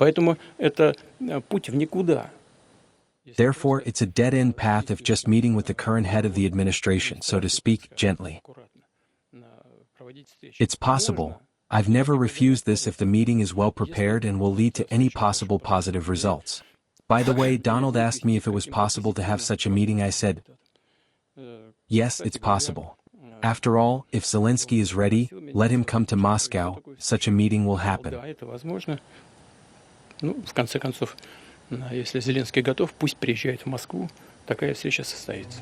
Поэтому это путь в никуда. Therefore, it's a dead-end path if just meeting with the current head of the administration, so to speak, gently. It's possible. I've never refused this if the meeting is well prepared and will lead to any possible positive results. By the way, Donald asked me if it was possible to have such a meeting. I said, yes, it's possible. After all, if Zelenskyy is ready, let him come to Moscow, such a meeting will happen. В конце концов, если Зеленский готов, пусть приезжает в Москву, такая встреча состоится.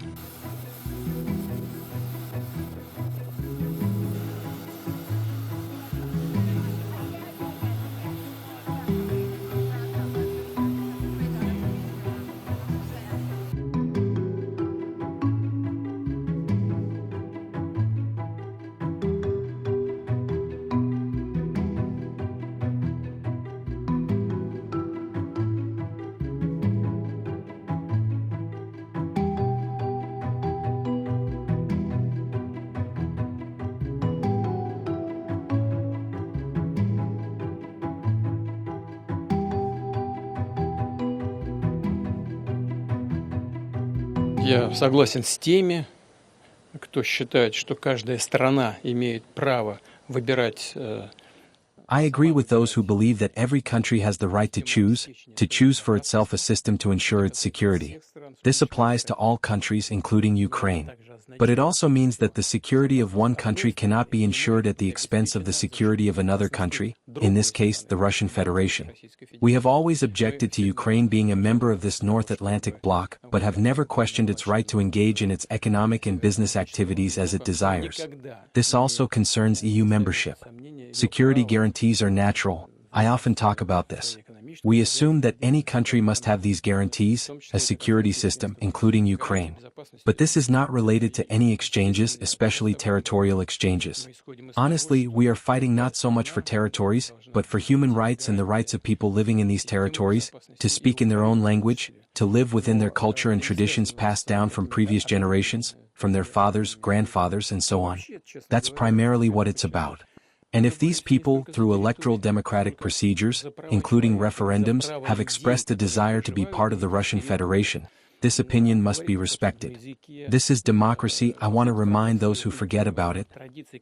Я согласен с теми, кто считает, что каждая страна имеет право выбирать. I agree with those who believe that every country has the right to choose for itself a system to ensure its security. This applies to all countries, including Ukraine. But it also means that the security of one country cannot be ensured at the expense of the security of another country, in this case, the Russian Federation. We have always objected to Ukraine being a member of this North Atlantic bloc, but have never questioned its right to engage in its economic and business activities as it desires. This also concerns EU membership. Security guarantees are natural. I often talk about this. We assume that any country must have these guarantees, a security system, including Ukraine. But this is not related to any exchanges, especially territorial exchanges. Honestly, we are fighting not so much for territories, but for human rights and the rights of people living in these territories, to speak in their own language, to live within their culture and traditions passed down from previous generations, from their fathers, grandfathers, and so on. That's primarily what it's about. And if these people, through electoral democratic procedures, including referendums, have expressed a desire to be part of the Russian Federation, this opinion must be respected. This is democracy. I want to remind those who forget about it.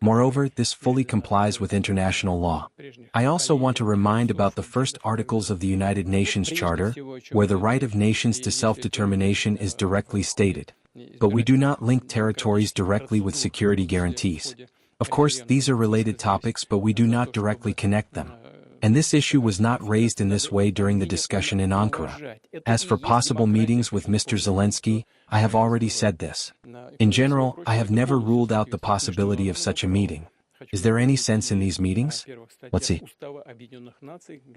Moreover, this fully complies with international law. I also want to remind about the first articles of the United Nations Charter, where the right of nations to self-determination is directly stated. But we do not link territories directly with security guarantees. Of course, these are related topics, but we do not directly connect them. And this issue was not raised in this way during the discussion in Ankara. As for possible meetings with Mr. Zelenskyy, I have already said this. In general, I have never ruled out the possibility of such a meeting. Is there any sense in these meetings? Let's see.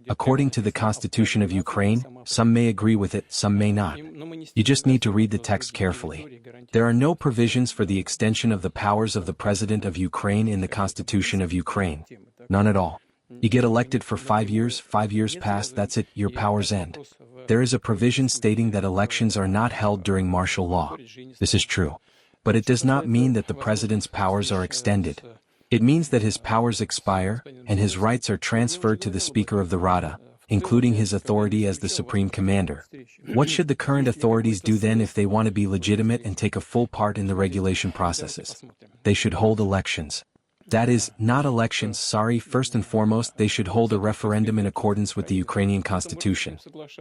According to the Constitution of Ukraine, some may agree with it, some may not. You just need to read the text carefully. There are no provisions for the extension of the powers of the President of Ukraine in the Constitution of Ukraine. None at all. You get elected for 5 years pass, that's it, your powers end. There is a provision stating that elections are not held during martial law. This is true. But it does not mean that the President's powers are extended. It means that his powers expire, and his rights are transferred to the Speaker of the Rada, including his authority as the Supreme Commander. What should the current authorities do then if they want to be legitimate and take a full part in the regulation processes? They should hold elections. That is, not elections, first and foremost, they should hold a referendum in accordance with the Ukrainian constitution.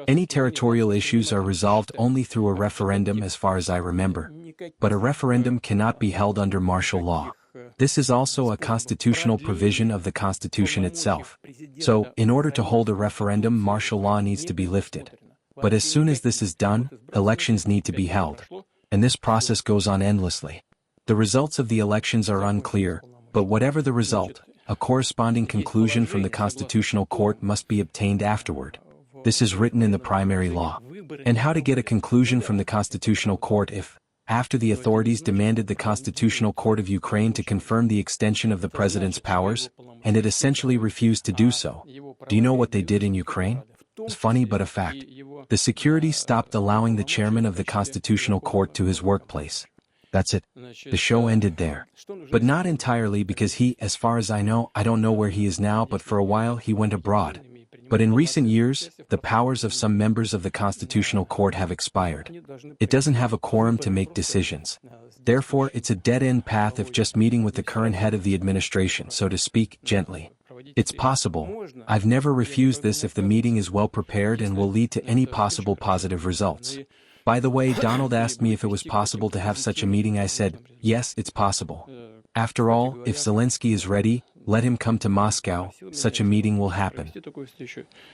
Any territorial issues are resolved only through a referendum as far as I remember. But a referendum cannot be held under martial law. This is also a constitutional provision of the Constitution itself. So, in order to hold a referendum, martial law needs to be lifted. But as soon as this is done, elections need to be held. And this process goes on endlessly. The results of the elections are unclear, but whatever the result, a corresponding conclusion from the Constitutional Court must be obtained afterward. This is written in the primary law. And how to get a conclusion from the Constitutional Court if, after the authorities demanded the Constitutional Court of Ukraine to confirm the extension of the President's powers, and it essentially refused to do so. Do you know what they did in Ukraine? It's funny but a fact. The security stopped allowing the chairman of the Constitutional Court to his workplace. That's it. The show ended there. But not entirely, because he, as far as I know, I don't know where he is now, but for a while he went abroad. But in recent years, the powers of some members of the Constitutional Court have expired. It doesn't have a quorum to make decisions. Therefore, it's a dead-end path if just meeting with the current head of the administration, so to speak, gently. It's possible. I've never refused this if the meeting is well prepared and will lead to any possible positive results. By the way, Donald asked me if it was possible to have such a meeting. I said, yes, it's possible. After all, if Zelenskyy is ready, let him come to Moscow, such a meeting will happen.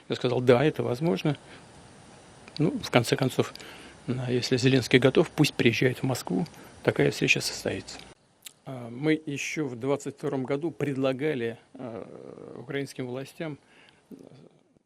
Я сказал, да, это возможно. Ну, в конце концов, если Зеленский готов, пусть приезжает в Москву, такая встреча состоится. Мы еще в 2022 году предлагали украинским властям.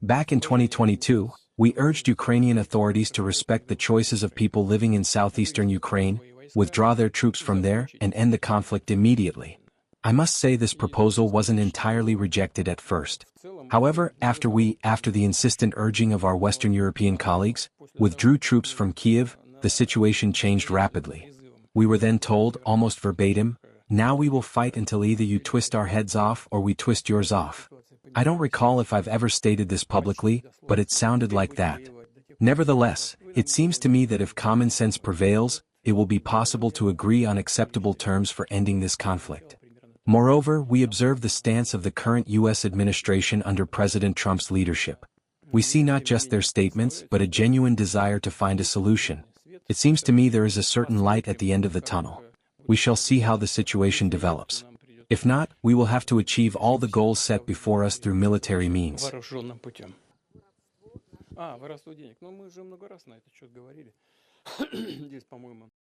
Back in 2022, we urged Ukrainian authorities to respect the choices of people living in southeastern Ukraine, withdraw their troops from there, and end the conflict immediately. I must say this proposal wasn't entirely rejected at first. However, after the insistent urging of our Western European colleagues, withdrew troops from Kyiv, the situation changed rapidly. We were then told, almost verbatim, now we will fight until either you twist our heads off or we twist yours off. I don't recall if I've ever stated this publicly, but it sounded like that. Nevertheless, it seems to me that if common sense prevails, it will be possible to agree on acceptable terms for ending this conflict. Moreover, we observe the stance of the current U.S. administration under President Trump's leadership. We see not just their statements, but a genuine desire to find a solution. It seems to me there is a certain light at the end of the tunnel. We shall see how the situation develops. If not, we will have to achieve all the goals set before us through military means. Воровство денег. Ну, мы же много раз на этот счет говорили. Здесь, по-моему,